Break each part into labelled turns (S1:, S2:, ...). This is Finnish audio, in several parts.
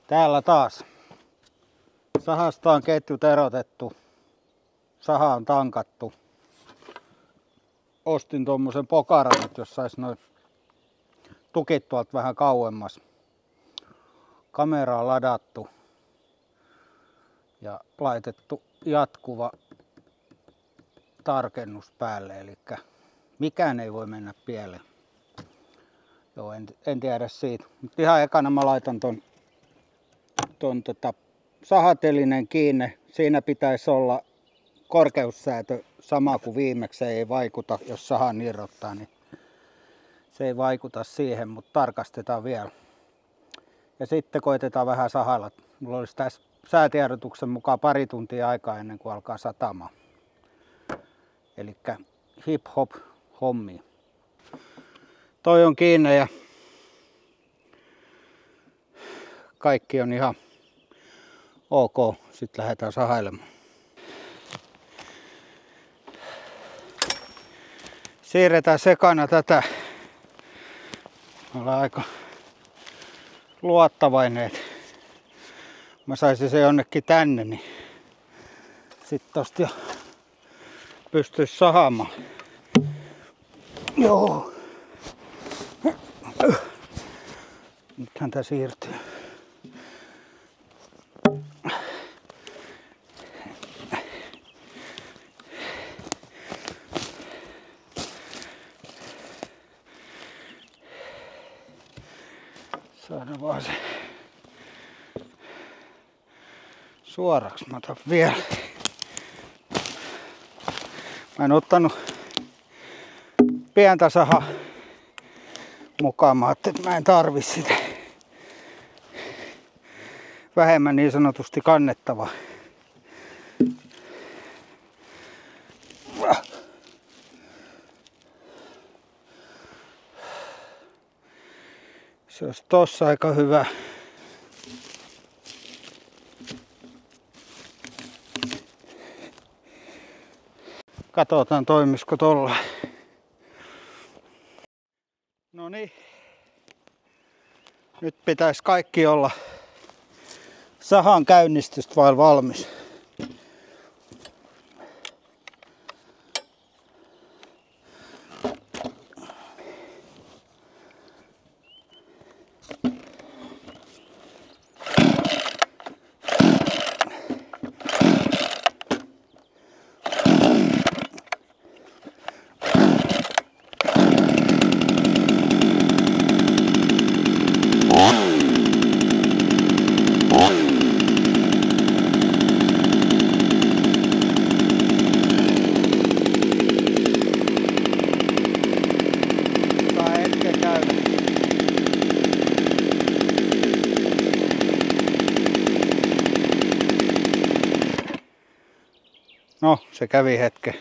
S1: Täällä taas. Sahasta on ketjut erotettu. Saha on tankattu. Ostin tuommoisen pokaran, että jos sais noin tukit tuolta vähän kauemmas. Kamera on ladattu ja laitettu jatkuva tarkennus päälle, eli mikään ei voi mennä pieleen. Joo, en tiedä siitä. Mutta ihan ekana mä laitan ton sahatelinen kiinni. Siinä pitäisi olla korkeussäätö sama kuin viimeksi. Se ei vaikuta, jos sahan irrottaa, niin se ei vaikuta siihen, mutta tarkastetaan vielä. Ja sitten koitetaan vähän sahalla. Mulla olisi tässä säätiedotuksen mukaan pari tuntia aikaa ennen kuin alkaa satamaan. Elikkä hip hop hommi. Toi on kiinni ja kaikki on ihan ok. Sitten lähdetään sahailemaan. Siirretään sekana tätä. Ollaan aika luottavainen, että mä saisin se jonnekin tänne, niin sit tosta jo pystyis sahaamaan. Joo. Nythän tää siirtyy. Saada vaan se suoraksi. Mä otan vielä. Mä en ottanut pientä sahaa mukaan. Mä ajattelin, että mä en tarvi sitä. Vähemmän niin sanotusti kannettavaa. Se olisi tossa aika hyvä. Katsotaan toimisiko tolla. No niin. Nyt pitäisi kaikki olla sahan käynnistystä vain valmis. No, se kävi hetken.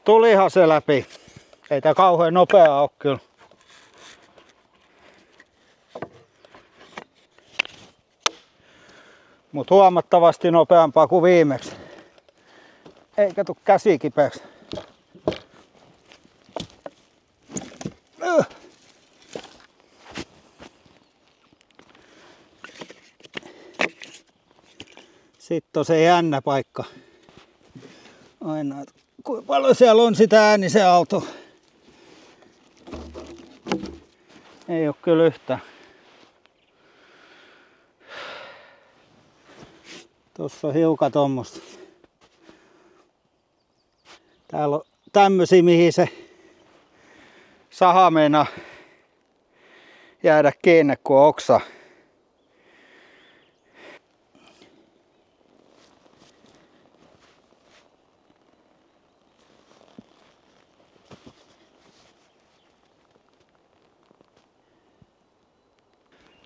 S1: Tulihan se läpi. Ei tää kauhean nopeaa oo kyllä. Mut huomattavasti nopeampaa kuin viimeksi. Eikä tuu käsi kipeäksi. Sitten on se jännä paikka. Aina, kuinka paljon siellä on sitä äänisen aaltoa. Ei oo kyllä yhtään. Tossa on hiukan tommosta. Täällä on tämmösiä, mihin se saha meinaa jäädä kiinni kuin oksa.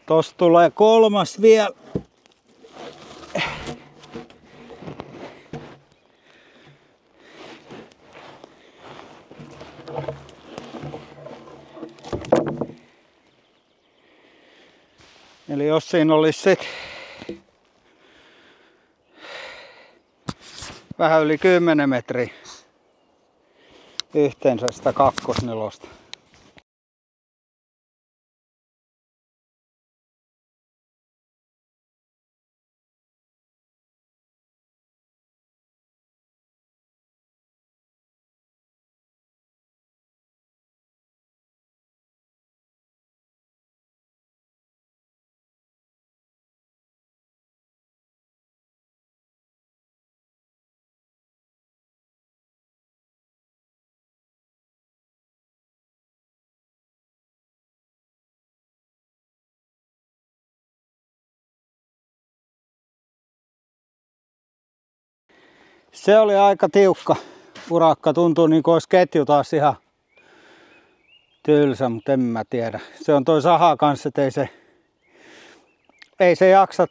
S1: Tossa tulee kolmas vielä. Eli jos siinä olisi sit vähän yli 10 metriä yhteensä sitä kakkosnelosta. Se oli aika tiukka urakka. Tuntuu niin kuin olisi ketju taas ihan tylsä, mutta en mä tiedä. Se on toi saha kanssa, että ei se jaksa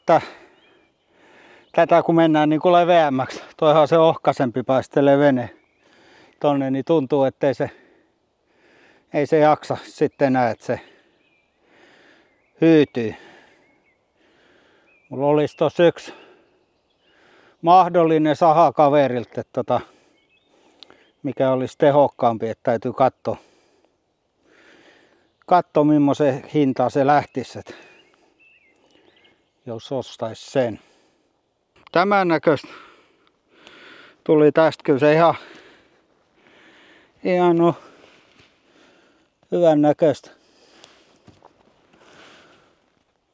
S1: tätä kun mennään niin kuin leveämmäksi. Toihan on se ohkaisempi paistelee vene tonne, niin tuntuu, että ei se jaksa sitten enää, että se hyytyy. Mulla olisi tossa yksi mahdollinen saha kaverilta, että mikä olisi tehokkaampi, että täytyy katsoa millaisen hintaa se lähtisi, että jos ostaisi sen. Tämän näköistä tuli tästä, kyllä se ihan no, hyvän näköistä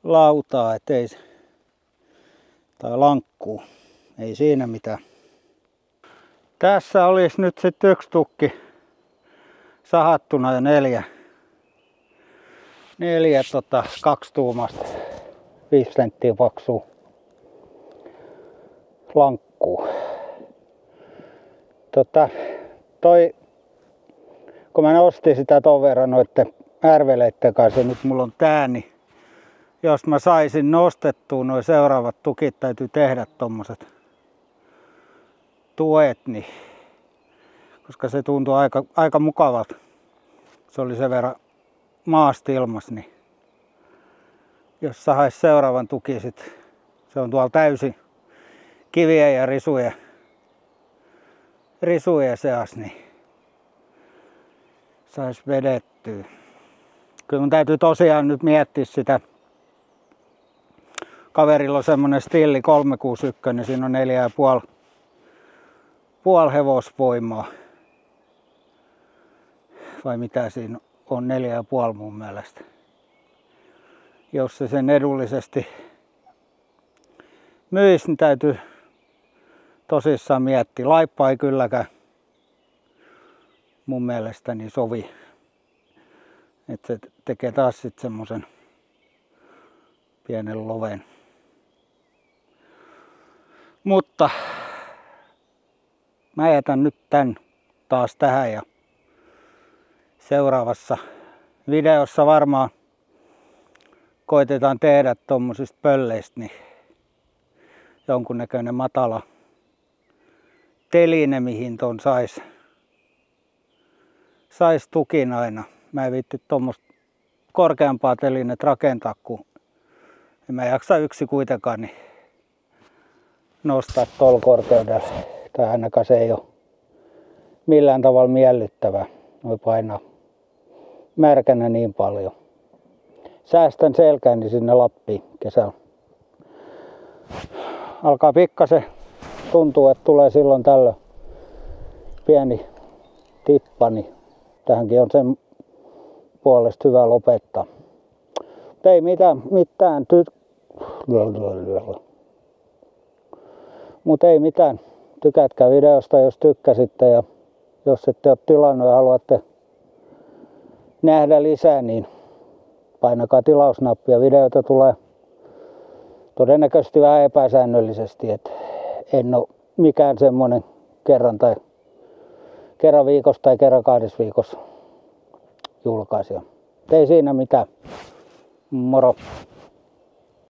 S1: lautaa, ettei tai lankkuu, ei siinä mitään. Tässä olisi nyt sitten yksi tukki sahattuna ja neljä 2 tuumasta 5 senttiä paksua lankkuu. Kun mä nostin sitä ton verran noitten ärveleitten kanssa, nyt mulla on tää, niin jos mä saisin nostettua nuo seuraavat tukit, täytyy tehdä tommoset tuet, niin, koska se tuntuu aika mukavalta. Se oli sen verran maasta ilmas, niin jos sahais seuraavan tuki, sit se on tuolla täysin kiviä ja risuja seas, niin sais vedettyä. Kyllä mun täytyy tosiaan nyt miettiä sitä. Kaverilla on semmonen Stilli 361, niin siinä on 4,5 hevosvoimaa. Vai mitä siinä on, 4,5 mun mielestä. Jos se sen edullisesti myisi, niin täytyy tosissaan miettiä. Laippa ei kylläkään mun mielestäni sovi. Että se tekee taas sitten semmosen pienen loven. Mutta mä jätän nyt tän taas tähän ja seuraavassa videossa varmaan koitetaan tehdä tommosista pölleistä niin jonkunnäköinen matala teline, mihin ton sais sais tukin aina. Mä en viitti tuommoista korkeampaa telineet rakentaa, kun en mä jaksa yksi kuitenkaan niin nostaa tuolla korkeudella. Tai ainakaan se ei ole millään tavalla miellyttävää. Noi painaa märkänä niin paljon. Säästän selkääni sinne Lappiin kesällä. Alkaa pikkasen tuntua, että tulee silloin tällöin pieni tippa, niin tähänkin on sen puolesta hyvä lopettaa. Mutta ei mitään. Mutta ei mitään. Tykätkää videosta, jos tykkäsitte, ja jos ette ole tilannut ja haluatte nähdä lisää, niin painakaa tilausnappia. Videoita tulee todennäköisesti vähän epäsäännöllisesti, että en ole mikään semmonen kerran viikossa tai kerran 2 viikossa julkaisija. Ei siinä mitään. Moro.